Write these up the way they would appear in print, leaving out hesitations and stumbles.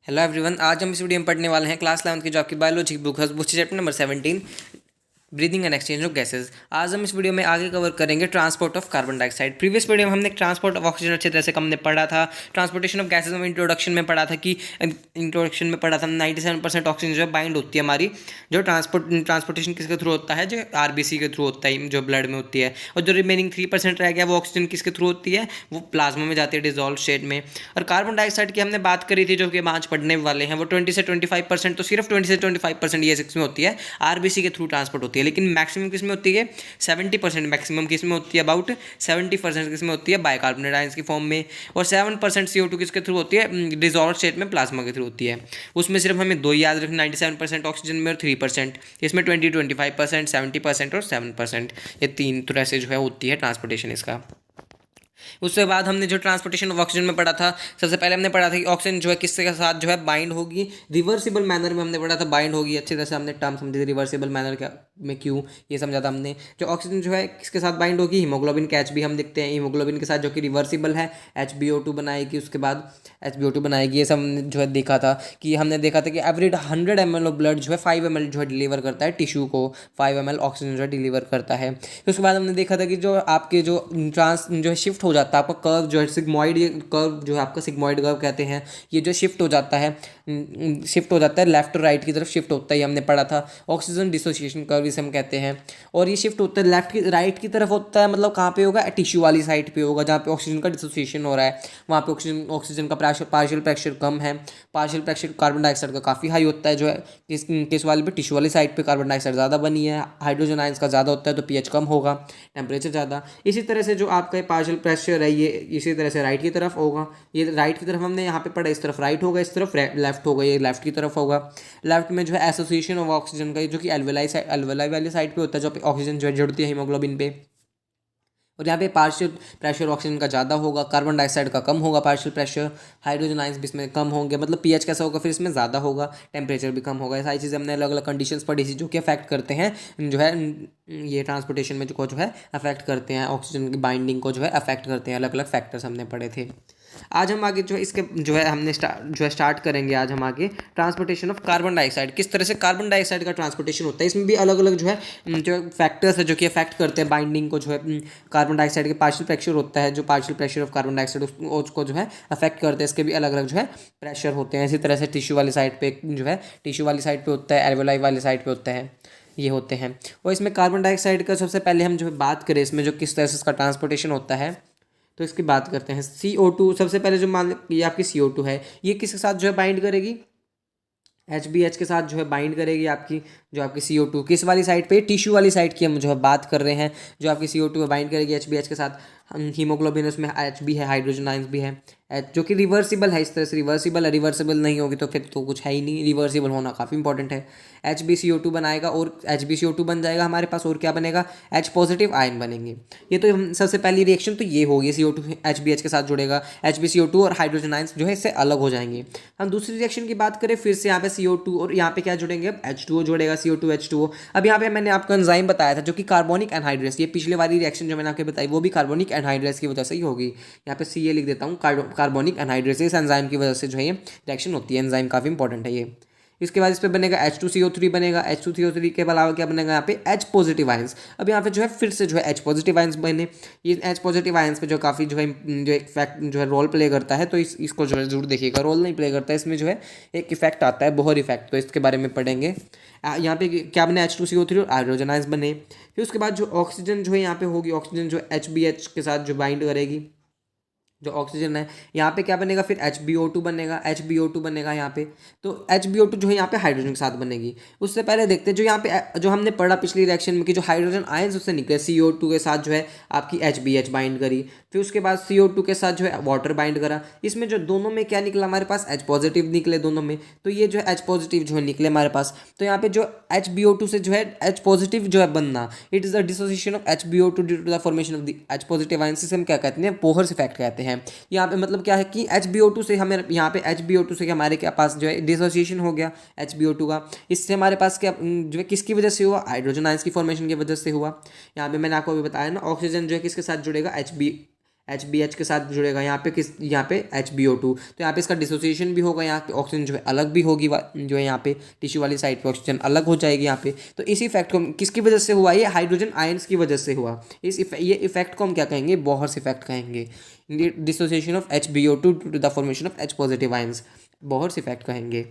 Hello everyone. आज हम इस वीडियो में पढ़ने वाले हैं क्लास 11 की जो आपकी बायोलॉजी बुक है उसकी chapter number 17 breathing and exchange of gases. आज हम इस वीडियो में आगे कवर करेंगे transport of carbon dioxide. Previous video में हमने ट्रांसपोर्ट ऑफ ऑक्सीजन अच्छे तरह से हमने पढ़ा था। ट्रांसपोर्टेशन ऑफ गैसेज में इंट्रोडक्शन में पढ़ा था कि 97% ऑक्सीजन जो बाइंड होती है हमारी जो ट्रांसपोर्टेशन किसके थ्रू होता है, जो आरबीसी के थ्रू होता है, जो ब्लड में होती है। और जो रिमेनिंग 3% रह गया वो ऑक्सीजन किसके थ्रू होती है, वो प्लाज्मा में जाती है डिजॉल्व स्टेट में। और कार्बन डाइऑक्साइड की हमने बात करी थी जो कि हम आज पढ़ने वाले हैं, वो 20 से 25%, तो सिर्फ 20 से 25% ये में होती है आरबीसी के थ्रू ट्रांसपोर्ट होती है। लेकिन मैक्सिमम किस में होती है 70%, मैक्सिमम किस में होती है अबाउट 70% किस में होती है बाइकार्बोनेट आयंस की फॉर्म में। और 7% CO2 किसके थ्रू होती है, डिजॉल्व स्टेट में प्लाज्मा के थ्रू होती है। उसमें सिर्फ हमें दो याद रखना, 97% ऑक्सीजन में और 3%। इसमें 25% 70% और 7%, ये तीन तरह से जो है होती है ट्रांसपोर्टेशन इसका। उसके बाद हमने जो ट्रांसपोर्टेशन ऑफ ऑक्सीजन में पढ़ा था, सबसे पहले हमने पढ़ा था कि ऑक्सीजन जो है किसके साथ जो है बाइंड होगी, रिवर्सिबल मैनर में हमने पढ़ा था बाइंड होगी। अच्छी तरह से हमने टर्म समझी थी रिवर्सिबल मैनर क्या में क्यों, ये समझा था हमने। जो ऑक्सीजन जो है किसके साथ बाइंड होगी, हीमोग्लोबिन के HB हम देखते हैं हीमोग्लोबिन के साथ जो कि रिवर्सिबल है, HbO2 बनाएगी, उसके बाद HbO2 बनाएगी। ये सब हमने जो है देखा था कि हमने देखा था कि एवरी 100 ml ऑफ ब्लड जो है 5 ml जो है डिलीवर करता है टिश्यू को, 5 ml ऑक्सीजन जो है डिलीवर करता है। फिर उसके बाद हमने देखा था कि जो आपके जो जो है शिफ्ट हो जाता है आपका कर्व जो है सिग्मॉइड, ये कर्व जो है आपका सिग्मॉइड कर्व कहते हैं, ये जो शिफ्ट हो जाता है, शिफ्ट हो जाता है लेफ्ट और राइट की तरफ शिफ्ट होता है, ये हमने पढ़ा था। ऑक्सीजन डिसोसिएशन कर्व इसे हम कहते हैं। और ये शिफ्ट होता है लेफ्ट की राइट की तरफ होता है, मतलब कहाँ पे होगा, टिश्यू वाली साइड पे होगा जहाँ पे ऑक्सीजन का डिसोसिएशन हो रहा है। वहाँ पे ऑक्सीजन का प्रेशर, पार्शियल प्रेशर कम है, पार्शियल प्रेशर कार्बन डाइऑक्साइड का काफ़ी हाई होता है। जो है किस वाले पे, टिश्यू वाली साइड पे कार्बन डाइऑक्साइड ज़्यादा बनी है, हाइड्रोजन आयंस का ज़्यादा होता है तो पीएच कम होगा, टेम्परेचर ज़्यादा। इसी तरह से जो आपका पार्शियल प्रेशर है ये इसी तरह से राइट की तरफ होगा। ये राइट की तरफ हमने यहाँ पे पढ़ा, इस तरफ राइट होगा, इस तरफ लेफ्ट होगा, ये लेफ्ट की तरफ होगा। लेफ्ट में जो है एसोसिएशन ऑफ ऑक्सीजन का, जो कि एल्वेलाई वाली साइड पे होता है, जो ऑक्सीजन जो है जुड़ती है हीमोग्लोबिन पे। और यहाँ पे पार्शियल प्रेशर ऑक्सीजन का ज़्यादा होगा, कार्बन डाइऑक्साइड का कम होगा पार्शियल प्रेशर, हाइड्रोजन आयंस भी इसमें कम होंगे, मतलब पीएच कैसा होगा फिर इसमें ज़्यादा होगा, टेम्परेचर भी कम होगा। ये सारी चीज़ें हमने अलग अलग कंडीशंस पढ़ी थी जो कि अफेक्ट करते हैं जो है ये ट्रांसपोर्टेशन में जो है अफेक्ट करते हैं, ऑक्सीजन की बाइंडिंग को जो है अफेक्ट करते हैं। अलग अलग फैक्टर्स हमने पढ़े थे। आज हम आगे जो है इसके जो है हमने स्टार्ट करेंगे आज हम आगे ट्रांसपोर्टेशन ऑफ कार्बन डाइऑक्साइड, किस तरह से कार्बन डाइऑक्साइड का ट्रांसपोर्टेशन होता है। इसमें भी अलग अलग जो है जो फैक्टर्स है जो कि अफेक्ट करते हैं बाइंडिंग को। जो है कार्बन डाइऑक्साइड के पार्शियल प्रेशर होता है, जो partial pressure of carbon dioxide उसको जो है अफेक्ट करते हैं। इसके भी अलग अलग जो है प्रेशर होते हैं। इसी तरह से टिश्यू वाली साइड पे जो है टिश्यू वाली साइड पे होता है, एल्वेलाई वाली साइड पे होता है, ये होते हैं। और इसमें कार्बन डाइऑक्साइड का सबसे पहले हम जो है बात करें इसमें जो किस तरह से इसका ट्रांसपोर्टेशन होता है, तो इसकी बात करते हैं। CO2 सबसे पहले जो मान ये आपकी CO2 है, ये किसके साथ जो है बाइंड करेगी, HBH के साथ जो है बाइंड करेगी आपकी, जो आपकी CO2 किस वाली साइड पे, टिश्यू वाली साइड की हम जो है बात कर रहे हैं। जो आपकी CO2 है बाइंड करेगी HBH के साथ। हीमोग्लोबिन उसमें Hb है, हाइड्रोजन आयंस भी है, जो कि रिवर्सिबल है। इस तरह से रिवर्सिबल है, रिवर्सिबल नहीं होगी तो फिर तो कुछ है ही नहीं, रिवर्सिबल होना काफ़ी इंपॉर्टेंट है। HbCO2 बनाएगा और HbCO2 बन जाएगा हमारे पास, और क्या बनेगा, H पॉजिटिव आयन बनेंगे। ये तो हम सबसे पहली रिएक्शन तो ये होगी, CO2 HBH के साथ जुड़ेगा, HbCO2 और हाइड्रोजन आयंस जो है इससे अलग हो जाएंगे। हम दूसरी रिएक्शन की बात करें, फिर से यहाँ पे CO2 और यहाँ पे क्या जुड़ेंगे, अब H2O जुड़ेगा, CO2 H2O। अब यहाँ पे मैंने आपको एंजाइम बताया था जो कि कार्बोनिक एनहाइड्रेस, ये पिछले वाली रिएक्शन जो मैंने आपको बताई वो भी कार्बोनिक एनहाइड्रेस की वजह से ही होगी। यहाँ पे Ca लिख देता हूँ, कार्बोनिक एनहाइड्रेस, इस एंजाइम की वजह से जो है ये रिएक्शन होती है। एंजाइम काफ़ी इंपॉर्टेंट है ये। इसके बाद इस पे बनेगा H2CO3 बनेगा। H2CO3 के अलावा क्या बनेगा यहाँ पे, H पॉजिटिव आयंस। अब यहाँ पे जो है फिर से जो है H पॉजिटिव आयंस बने। ये H पॉजिटिव आयंस पे जो काफ़ी जो है जो एक फैक्ट जो है रोल प्ले करता है, तो इसको जो है जरूर देखिएगा, रोल नहीं प्ले करता है इसमें, जो है एक इफेक्ट आता है, बोहर इफेक्ट, तो इसके बारे में पढ़ेंगे। यहाँ पे क्या बने, H2CO3 और हाइड्रोजन आयंस बने। फिर उसके बाद जो ऑक्सीजन जो है यहाँ पे होगी, ऑक्सीजन जो HBH के साथ जो बाइंड करेगी, जो ऑक्सीजन है यहाँ पे क्या बनेगा, फिर HbO2 बनेगा, HbO2 बनेगा यहाँ पे। तो HbO2 जो है यहाँ पे हाइड्रोजन के साथ बनेगी। उससे पहले देखते हैं जो यहाँ पे जो हमने पढ़ा पिछली रिएक्शन में कि जो हाइड्रोजन आयंस उससे निकले, CO2 के साथ जो है आपकी HBH बाइंड करी, फिर उसके बाद CO2 के साथ जो है वाटर बाइंड करा। इसमें जो दोनों में क्या निकला हमारे पास, H पॉजिटिव निकले दोनों में, तो ये जो है H पॉजिटिव जो है निकले हमारे पास। तो यहाँ पे जो HbO2 से जो है H पॉजिटिव जो है बनना, it is the dissociation of HbO2 due to the formation of the H positive ions, से हम क्या कहते हैं, बोहर्स इफेक्ट कहते हैं। यहाँ पे मतलब क्या है कि HbO2 से हमें, यहाँ पे HbO2 से हमारे के पास जो है डिसोसिएशन हो गया HbO2 का। इससे हमारे पास क्या जो है किसकी वजह से हुआ, हाइड्रोजन आयंस की फॉर्मेशन की वजह से हुआ। यहाँ पे मैंने आपको अभी बताया ना, ऑक्सीजन जो है किसके साथ जुड़ेगा, HBH के साथ जुड़ेगा, यहाँ पे HbO2, तो यहाँ पे इसका डिसोसिएशन भी होगा, यहाँ पे ऑक्सीजन जो है अलग भी होगी, जो है यहाँ पे टिश्यू वाली साइड पे ऑक्सीजन अलग हो जाएगी यहाँ पे। तो इस इफेक्ट को किसकी वजह से हुआ, ये हाइड्रोजन आयंस की वजह से हुआ। ये इफेक्ट को हम क्या कहेंगे, बोहर्स इफेक्ट कहेंगे। Dissociation of HbO2 to the formation of H positive ions, Bohr's effect कहेंगे।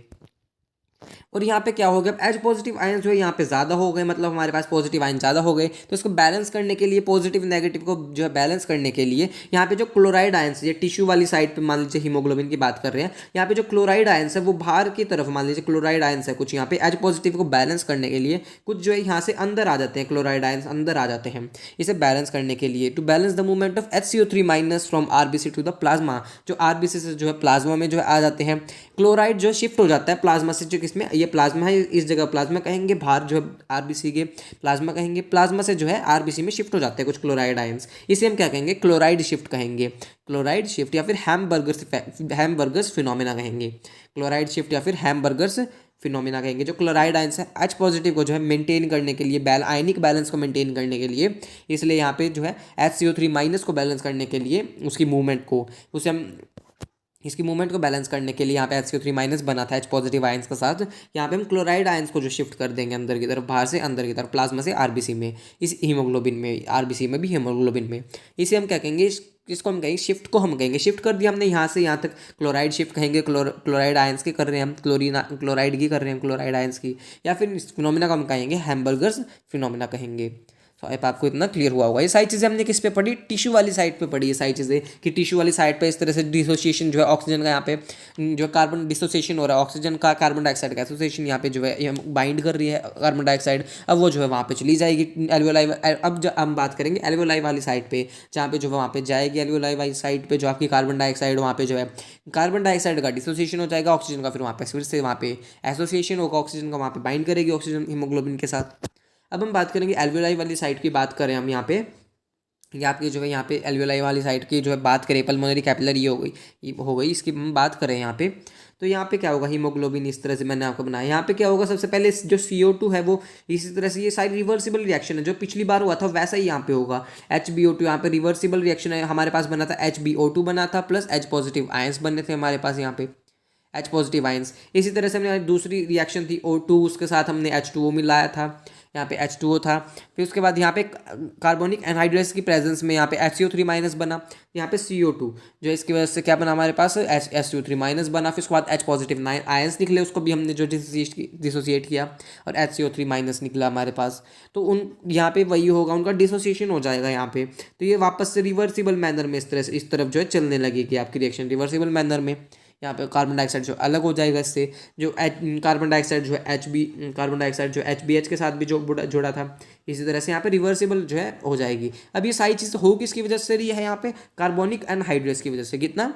और यहाँ पे क्या हो गया, एच पॉजिटिव आयन जो है यहाँ पे ज़्यादा हो गए, मतलब हमारे पास पॉजिटिव आयन ज़्यादा हो गए, तो इसको बैलेंस करने के लिए, पॉजिटिव नेगेटिव को जो है बैलेंस करने के लिए यहाँ पे जो क्लोराइड आयंस, ये टिश्यू वाली साइड पे मान लीजिए हीमोग्लोबिन की बात कर रहे हैं, यहाँ पे जो क्लोराइड आयंस है वो बाहर की तरफ, मान लीजिए क्लोराइड आयंस है कुछ यहाँ पे, एच पॉजिटिव को बैलेंस करने के लिए कुछ जो है यहाँ से अंदर आ जाते हैं, क्लोराइड आयंस अंदर आ जाते हैं इसे बैलेंस करने के लिए, to balance the movement of HCO3- from RBC to the plasma, जो RBC से जो है प्लाज्मा में जो है आ जाते हैं। क्लोराइड जो शिफ्ट हो जाता है प्लाज्मा से, जो किसमें, ये प्लाज्मा है, इस जगह प्लाज्मा कहेंगे, बाहर जो है RBC के प्लाज्मा कहेंगे, प्लाज्मा से जो है RBC में शिफ्ट हो जाते हैं कुछ क्लोराइड आयंस, इसे हम क्या कहेंगे, क्लोराइड शिफ्ट कहेंगे, क्लोराइड शिफ्ट या फिर हैमबर्गर्स फिनोमेना कहेंगे, क्लोराइड शिफ्ट या फिर हैमबर्गर्स फिनोमेना कहेंगे। जो क्लोराइड आयंस है H पॉजिटिव को जो है मेंटेन करने के लिए, आयनिक बैलेंस को मेंटेन करने के लिए, इसलिए यहाँ पे जो है HCO3- को बैलेंस करने के लिए, उसकी मूवमेंट को, उसे हम इसकी मूवमेंट को बैलेंस करने के लिए यहाँ पे HCO3- बना था H पॉजिटिव आयंस के साथ, यहाँ पे हम क्लोराइड आयंस को जो शिफ्ट कर देंगे अंदर की तरफ, बाहर से अंदर की तरफ, प्लाज्मा से RBC में, इस हीमोग्लोबिन में, RBC में भी हीमोग्लोबिन में, इसे हम क्या कहेंगे, इसको हम कहेंगे शिफ्ट को, हम कहेंगे शिफ्ट कर दिया हमने यहाँ से यहाँ तक, क्लोराइड शिफ्ट कहेंगे, क्लोराइड आयंस की कर रहे हैं हम, क्लोराइड की कर रहे हैं हम, क्लोराइड आयंस की, या फिर इस फिनोमिना को हम कहेंगे हैमबर्गर्स फिनोमिना कहेंगे। तो अब आपको इतना क्लियर हुआ होगा। ये सारी चीज़ें हमने किस पे पढ़ी, टिश्यू वाली साइड पे पढ़ी, ये सारी चीज़ें कि टिश्यू वाली साइड पे इस तरह से डिसोसिएशन जो है ऑक्सीजन का, यहाँ पे जो कार्बन डिसोसिएशन हो रहा है, ऑक्सीजन का कार्बन डाइऑक्साइड का एसोसिएशन यहाँ पे जो है बाइंड कर रही है कार्बन डाइऑक्साइड, अब वो जो है वहाँ पे चली जाएगी एल्वियोलाई। अब जो हम बात करेंगे एल्वियोलाई वाली साइड पे, जहाँ पे जो वहाँ पे जाएगी एल्वियोलाई वाली साइड पे, जो आपकी कार्बन डाइऑक्साइड, वहाँ पे जो है कार्बन डाइऑक्साइड का डिसोसिएशन हो जाएगा ऑक्सीजन का, फिर वहाँ पे फिर से वहाँ पे एसोसिएशन होगा ऑक्सीजन का, वहाँ पे बाइंड करेगी ऑक्सीजन हीमोग्लोबिन के साथ। अब हम बात करेंगे एल्वियोलाई वाली साइड की, बात करें हम यहाँ पे, ये आपकी जो है यहाँ पे एल्वियोलाई वाली साइड की जो है बात करें, पल्मोनरी कैपिलरी हो गई इसकी हम बात करें यहाँ पे, तो यहाँ पे क्या होगा, हीमोग्लोबिन इस तरह से मैंने आपको बनाया, यहाँ पे क्या होगा, सबसे पहले जो CO2 है वो इसी तरह से, ये सारी रिवर्सिबल रिएक्शन है, जो पिछली बार हुआ था वैसा ही यहाँ पे होगा। HbO2 यहाँ पे रिवर्सिबल रिएक्शन है, हमारे पास बना था HbO2 बना था, प्लस H पॉजिटिव आयंस बने थे हमारे पास यहाँ पे, H पॉजिटिव आयंस। इसी तरह से हमने दूसरी रिएक्शन थी O2, उसके साथ हमने H2O मिलाया था, यहाँ पे H2O था, फिर उसके बाद यहाँ पे कार्बोनिक एनहाइड्रेस की प्रेजेंस में यहाँ पे HCO3- बना, यहाँ पे CO2 जो इसकी वजह से क्या बना हमारे पास, HCO3- बना, फिर उसके बाद H पॉजिटिव आयंस निकले, उसको भी हमने जो डिसोसिएट किया और HCO3- निकला हमारे पास, तो उन यहाँ पे वही होगा, उनका डिसोसिएशन हो जाएगा यहाँ पे, तो ये वापस से रिवर्सिबल मैनर में इस तरफ जो है चलने लगेगी आपकी रिएक्शन रिवर्सिबल मैनर में। यहाँ पे कार्बन डाइऑक्साइड जो अलग हो जाएगा इससे, जो कार्बन डाइऑक्साइड जो है कार्बन डाइऑक्साइड जो HBH के साथ भी जो जुड़ा था, इसी तरह से यहाँ पे रिवर्सिबल जो है हो जाएगी। अब ये सारी चीज़ हो किसकी वजह से रही है, यहाँ पे कार्बोनिक एनहाइड्रेस की वजह से, कितना,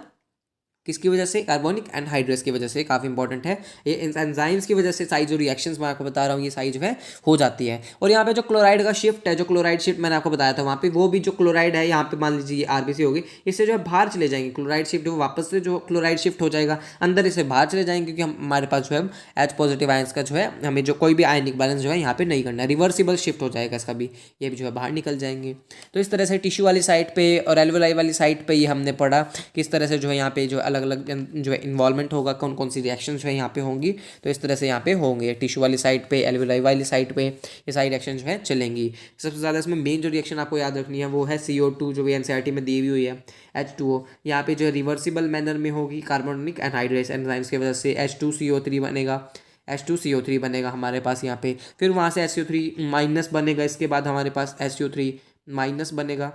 किसकी वजह से, कार्बोनिक एनहाइड्रेस की वजह से, काफ़ी इंपॉर्टेंट है ये, एंजाइम्स की वजह से सारी जो रिएक्शंस मैं आपको बता रहा हूँ ये सारी जो है हो जाती है। और यहाँ पे जो क्लोराइड का शिफ्ट है, जो क्लोराइड शिफ्ट मैंने आपको बताया था, वहाँ पे वो भी जो क्लोराइड है यहाँ पे मान लीजिए RBC होगी, इससे जो है बाहर चले जाएंगे, क्लोराइड शिफ्ट वो वापस से जो क्लोराइड शिफ्ट हो जाएगा अंदर, इससे बाहर चले जाएंगे, क्योंकि हमारे पास जो है H पॉजिटिव आयंस का जो है हमें जो कोई भी आयनिक बैलेंस जो है यहाँ पे नहीं करना है, रिवर्सिबल शिफ्ट हो जाएगा इसका भी, ये भी जो है बाहर निकल जाएंगे। तो इस तरह से टिश्यू वाली साइड पे और एल्वियोलाई वाली साइड पे ये हमने पढ़ा किस तरह से जो है यहाँ पे जो अलग अलग जो है इन्वॉल्वमेंट होगा, कौन कौन सी रिएक्शन जो है यहाँ पे होंगी, तो इस तरह से यहाँ पे होंगे टिश्यू वाली साइड पे, एल्वियोलाई वाली साइड पे, ये सारी रिएक्शन जो है चलेंगी। सबसे ज़्यादा इसमें मेन जो रिएक्शन आपको याद रखनी है वो है CO2 जो भी NCERT में दी हुई है, H2O यहाँ पे जो रिवर्सिबल मैनर में होगी, कार्बोनिक एनहाइड्रेस एंजाइम्स की वजह से H2CO3 बनेगा, H2CO3 बनेगा हमारे पास यहाँ पे, फिर वहाँ से HCO3- बनेगा, इसके बाद हमारे पास HCO3- बनेगा,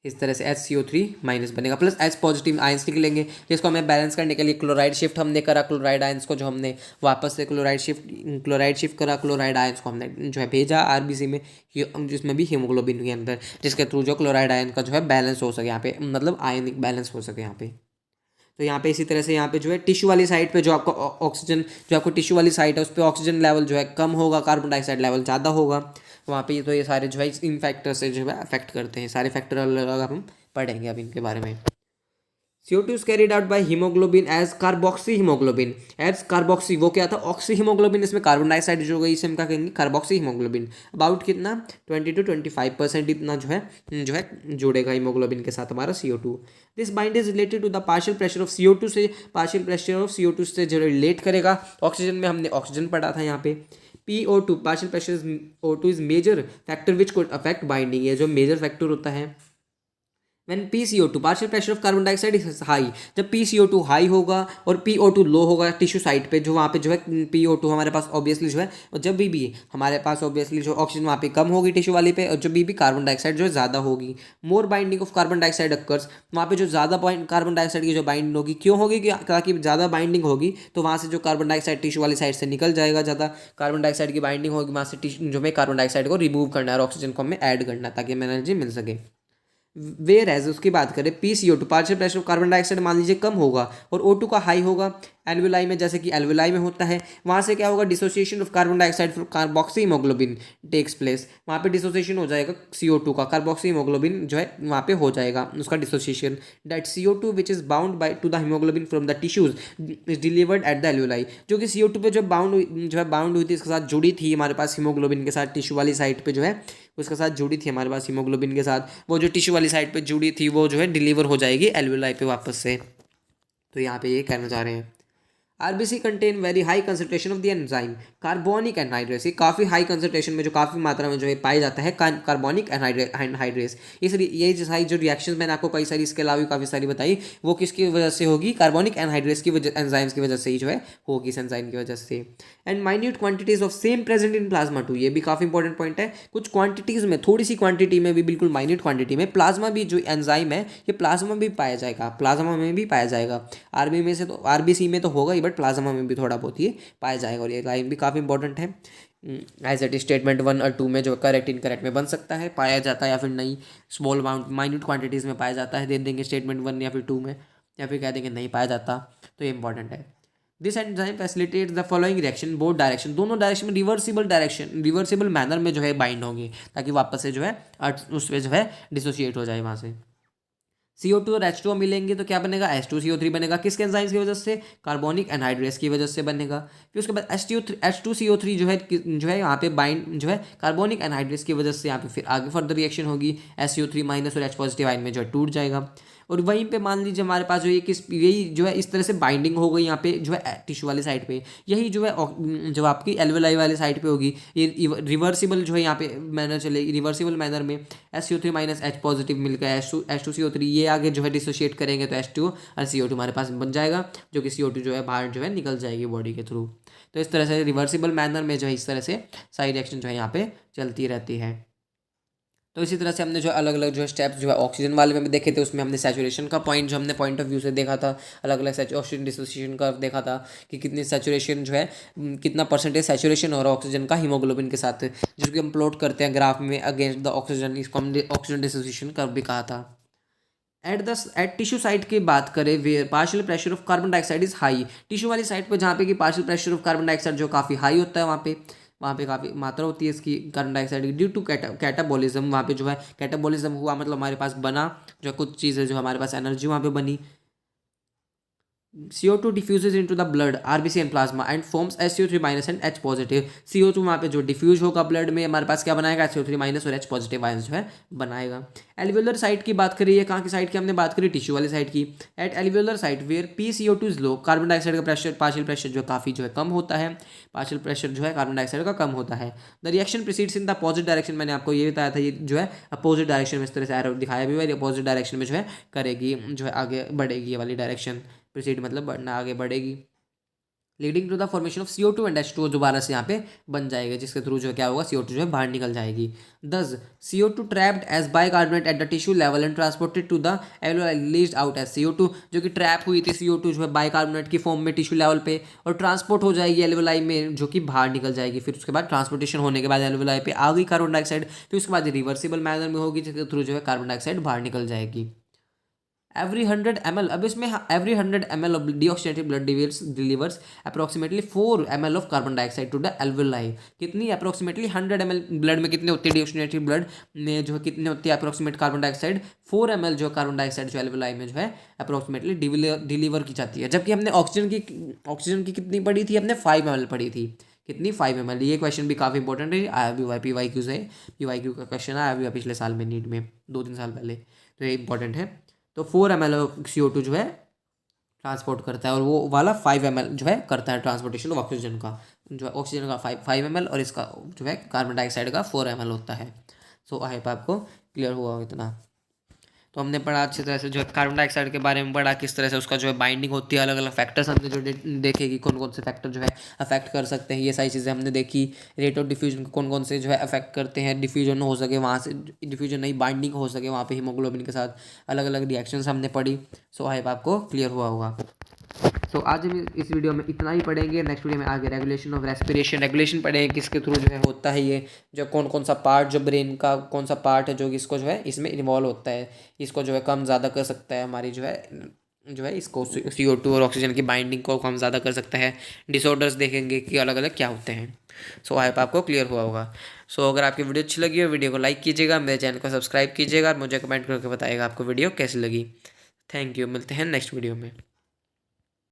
इस तरह से HCO3- बनेगा, प्लस H पॉजिटिव आयंस निकलेंगे, जिसको हमें बैलेंस करने के लिए क्लोराइड शिफ्ट हमने करा, क्लोराइड आयंस को जो हमने वापस से क्लोराइड शिफ्ट करा, क्लोराइड आयंस को हमने जो है भेजा RBC में, जिसमें भी हीमोग्लोबिन के अंदर, जिसके थ्रू जो क्लोराइड आयन का जो है बैलेंस हो सके यहाँ पे, मतलब आयनिक बैलेंस हो सके यहाँ पे। तो यहाँ पे इसी तरह से यहाँ पे जो है टिश्यू वाली साइड पे जो आपको ऑक्सीजन, जो आपको टिश्यू वाली साइड है उस पर ऑक्सीजन लेवल जो है कम होगा, कार्बन डाइऑक्साइड लेवल ज़्यादा होगा वहाँ पे, तो ये सारे जो है इन फैक्टर से जो है अफेक्ट करते हैं, सारे फैक्टर अलग अलग हम पढ़ेंगे अब इनके बारे में। CO2 is carried out by haemoglobin as carboxy haemoglobin as carboxy, वो क्या था ऑक्सी हीमोग्लोबिन, इसमें कार्बन डाइऑक्साइड जो गई, इसे हम क्या कहेंगे कार्बोक्सी हीमोग्लोबिन। अबाउट कितना 20 to 25% इतना जो है जुड़ेगा हीमोग्लोबिन के साथ हमारा CO2। This bind is related to the partial pressure of CO2 से, पार्शियल प्रेशर ऑफ CO2 से जो रिलेट करेगा। ऑक्सीजन में हमने ऑक्सीजन पढ़ा था यहाँ पे। PO2 partial pressure O2 is major factor which could affect binding, ये जो मेजर फैक्टर होता है। when PCO2 partial pressure of carbon dioxide is high, जब PCO2 हाई होगा और PO2 लो होगा टिश्यू साइड पे, जो वहाँ पे जो है PO2 हमारे पास ऑब्वियसली जो है, और जब भी हमारे पास ऑब्वियसली जो ऑक्सीजन वहाँ पे कम होगी टिश्यू वाली पे, और जब भी कार्बन डाइऑक्साइड जो है ज़्यादा होगी। More binding of carbon dioxide occurs, वहाँ पे जो ज़्यादा कार्बन डाइऑक्साइड की जो बाइंडिंग होगी, क्यों होगी ताकि ज़्यादा बाइंडिंग होगी तो वहाँ से जो कार्बन डाइऑक्साइड टिश्यू वाली साइड से निकल जाएगा, ज़्यादा कार्बन डाइऑक्साइड की बाइंडिंग होगी, वहाँ से टिश्यू जो में कार्बन डाइऑक्साइड को रिमूव करना है और ऑक्सीजन को हमें ऐड करना है ताकि हमें एनर्जी मिल सके। वेयर एज उसकी बात करें PCO2 partial pressure of carbon dioxide मान लीजिए कम होगा और O2 का हाई होगा एल्वेलाई में, जैसे कि एल्वेलाई में होता है, वहाँ से क्या होगा dissociation of carbon dioxide from carboxy haemoglobin takes place, वहाँ पे डिसोसिएशन हो जाएगा CO2 का, कार्बोक्सी हीमोग्लोबिन जो है वहाँ पे हो जाएगा उसका dissociation. That CO2 which is bound by two the haemoglobin from the tissues is delivered at the alveoli, जो कि CO2 पे जो बाउंड हुई थी, इसके साथ जुड़ी थी हमारे पास हीमोग्लोबिन के साथ टिश्यू वाली साइड पे जो है उसके साथ जुड़ी थी हमारे पास हीमोग्लोबिन के साथ, वो जो टिश्यू वाली साइड पे जुड़ी थी वो जो है डिलीवर हो जाएगी एल्वेलाई पे वापस से। तो यहाँ पे ये कहना चाह रहे हैं RBC contain very high concentration of the enzyme carbonic anhydrase, ये काफ़ी हाई कंसंट्रेशन में जो काफ़ी मात्रा में जो है पाया जाता है कार्बोनिक एनहाइड्रेस। इसलिए ये जो सारी जो रिएक्शन मैंने आपको कई सारी इसके अलावा काफ़ी सारी बताई, वो किसकी वजह से होगी, कार्बोनिक एनहाइड्रेस की वजह, एंजाइम्स की वजह से ही जो है होगी, इस एंजाइम की वजह से। And minute quantities of same present in plasma too, ये भी काफ़ी इंपॉर्टेंट पॉइंट है, कुछ क्वांटिटीज़ में, थोड़ी सी क्वांटिटी में भी, बिल्कुल माइन्यूट क्वांटिटी में प्लाज्मा भी जो एंजाइम है ये प्लाज्मा भी पाया जाएगा, प्लाज्मा में भी पाया जाएगा। आरबी में से तो RBC में तो होगा ही, बट प्लाज्मा में भी थोड़ा बहुत ये पाया जाएगा, और ये लाइन भी काफ़ी इंपॉर्टेंट है। एज एट स्टेटमेंट 1 और 2 में जो करेक्ट इनकरेक्ट में बन सकता है, पाया जाता है या फिर नहीं, स्मॉल अमाउंट माइन्यूट क्वांटिटीज़ में पाया जाता है दे देंगे स्टेटमेंट 1 या फिर 2 में, या फिर कह देंगे नहीं पाया जाता, तो ये इंपॉर्टेंट है। This enzyme facilitates the following reaction, both direction, दोनों डायरेक्शन में रिवर्सिबल मैनर में जो है बाइंड होंगी, ताकि वापस से जो है उसमें जो है डिसोशिएट हो जाए वहाँ से। CO2 और H2O मिलेंगे तो क्या बनेगा, H2CO3 बनेगा, किसके एंजाइम्स की वजह से, कार्बोनिक एनहाइड्रेस की वजह से बनेगा। फिर उसके बाद H2CO3 जो है यहाँ पे बाइंड जो है कार्बोनिक एनहाइड्रेस की वजह से यहाँ पे फिर आगे फर्दर रिएक्शन होगी, SCO3- और H पॉजिटिव आयन में जो है टूट जाएगा। और वहीं पे मान लीजिए हमारे पास जो यही जो है इस तरह से बाइंडिंग हो गई यहाँ पे जो है टिश्यू वाली साइड पे, यही जो है जब आपकी एल्वेलाई वाली साइड पे होगी, ये रिवर्सिबल जो है यहाँ पे मैनर चलेगी, रिवर्सिबल मैनर में SCO3- H पॉजिटिव मिलकर H2CO3 ये आगे जो है डिसोशिएट करेंगे तो H2 और CO2 हमारे पास बन जाएगा, जो कि CO2 जो है बाहर जो है निकल जाएगी बॉडी के थ्रू। तो इस तरह से रिवर्सिबल मैनर में जो है इस तरह से सारी रिएक्शन जो है यहाँ पे चलती रहती है। तो इसी तरह से हमने जो अलग अलग जो स्टेप्स जो है ऑक्सीजन वाले में भी देखे थे, उसमें हमने सैचुरेशन का पॉइंट जो हमने पॉइंट ऑफ व्यू से देखा था, अलग अलग ऑक्सीजन डिसोसिएशन का देखा था कि कितनी सैचुरेशन जो है कितना परसेंटेज सैचुरेशन और ऑक्सीजन का हीमोग्लोबिन के साथ, जिसको हम प्लॉट करते हैं ग्राफ में अगेंस्ट द ऑक्सीजन, इसको हमने ऑक्सीजन डिसोसिएशन का भी कहा था। एट टिश्यू साइड की बात करें, where partial pressure of carbon dioxide is high, tissue वाली साइड पे जहाँ पे कि partial pressure of carbon dioxide जो काफ़ी हाई होता है, वहाँ पे काफ़ी मात्रा होती है इसकी कार्बन डाइऑक्साइड की, ड्यू टू कैटाबॉलिज्म, वहाँ पे जो है कैटाबॉलिज्म हुआ, मतलब हमारे पास बना जो कुछ चीज़ें जो हमारे पास एनर्जी वहाँ पे बनी। CO2 diffuses into the blood, RBC and plasma and forms SO3- and H positive। CO2 वहाँ पे जो डिफ्यूज होगा ब्लड में हमारे पास क्या बनाएगा, SO3- और H पॉजिटिव आयंस जो है बनाएगा। एल्वियोलर साइट की बात करिए, कहाँ की साइड की हमने बात करी, टिश्यू वाली साइड की। At alveolar site where PCO2 is low, carbon dioxide का प्रेशर पार्शियल प्रेशर जो काफ़ी जो है कम होता है, पार्शियल प्रेशर जो है कार्बन डाइऑक्साइड का कम होता है। The reaction proceeds in the opposite direction, मैंने आपको ये बताया था, ये जो है अपोजिट डायरेक्शन में इस तरह से एरो दिखाया भी हुआ है, अपोजिट डायरेक्शन में जो है करेगी, जो है आगे बढ़ेगी, ये वाली डायरेक्शन प्रोसीड मतलब बढ़ना आगे बढ़ेगी, leading to the formation of CO2 and H2O दोबारा से यहाँ पे बन जाएगा, जिसके थ्रू जो क्या होगा CO2 जो है बाहर निकल जाएगी। Thus CO2 trapped as bicarbonate at the tissue level and transported to the alveoli released out as CO2, जो कि ट्रैप हुई थी CO2 जो है बाइकार्बोनेट की फॉर्म में टिश्यू लेवल पे, और ट्रांसपोर्ट हो जाएगी एल्वेलाई में, जो कि बाहर निकल जाएगी। फिर उसके बाद ट्रांसपोर्टेशन होने के बाद एल्वेलाई पे आ गई कार्बन डाइऑक्साइड, फिर उसके बाद रिवर्सिबल मैनर में होगी, जिसके थ्रू जो है कार्बन डाइऑक्साइड बाहर निकल जाएगी। एवरी 100 ml, अब इसमें every 100 ml of deoxygenated blood delivers approximately 4 ml of carbon dioxide to the alveoli. कितनी अप्रोक्सीमेटली 100 ml ब्लड में कितनी होती है डीऑक्सीजनेटेड ब्लड में जो है कितनी होती है अप्रोक्सीमेट कार्बन डाइऑक्साइड 4 ml जो कार्बन डाइऑक्साइड जो एल्वेलाई में जो है अप्रोक्सीमेटली डिलीवर की जाती है। जबकि हमने ऑक्सीजन की कितनी पढ़ी थी, हमने 5 ml पढ़ी थी। कितनी 5 ml। ये क्वेश्चन भी काफ़ी इंपॉर्टेंट है, आया भी हुआ है PYQ से, PYQ का क्वेश्चन आया भी हुआ पिछले साल में नीट में 2-3 साल पहले, तो ये इंपॉर्टेंट है। तो 4 ml CO2 जो है ट्रांसपोर्ट करता है, और वो वाला 5 ml जो है करता है ट्रांसपोर्टेशन ऑक्सीजन का, जो है ऑक्सीजन का 5 ml और इसका जो है कार्बन डाइऑक्साइड का 4 ml होता है। सो आई होप आपको क्लियर हुआ हो इतना। तो हमने पढ़ा अच्छी तरह से जो है कार्बन डाइऑक्साइड के बारे में पढ़ा, किस तरह से उसका जो है बाइंडिंग होती है, अलग अलग फैक्टर्स हमने जो देखे कि कौन कौन से फैक्टर जो है अफेक्ट कर सकते हैं, ये सारी चीज़ें हमने देखी। रेट ऑफ डिफ्यूजन को कौन कौन से जो है अफेक्ट करते हैं, डिफ्यूजन हो सके वहाँ से, डिफ्यूजन नहीं बाइंडिंग हो सके वहाँ पे हीमोग्लोबिन के साथ, अलग अलग रिएक्शंस हमने पढ़ी। सो आई होप आपको क्लियर हुआ होगा। सो आज हम इस वीडियो में इतना ही पढ़ेंगे। नेक्स्ट वीडियो में आगे रेगुलेशन ऑफ रेस्पिरेशन, रेगुलेशन पढ़ेंगे किसके थ्रू जो है होता है ये, जो कौन कौन सा पार्ट, जो ब्रेन का कौन सा पार्ट है जो इसको जो है इसमें इन्वॉल्व होता है, इसको जो है कम ज़्यादा कर सकता है, हमारी जो है इसको CO2 और ऑक्सीजन की बाइंडिंग को कम ज़्यादा कर सकता है। डिसऑर्डर्स देखेंगे कि अलग अलग क्या होते हैं। सो आई होप आपको क्लियर हुआ होगा। सो अगर आपकी वीडियो अच्छी लगी हो, वीडियो को लाइक कीजिएगा, मेरे चैनल को सब्सक्राइब कीजिएगा और मुझे कमेंट करके बताइएगा आपको वीडियो कैसी लगी। थैंक यू, मिलते हैं नेक्स्ट वीडियो में।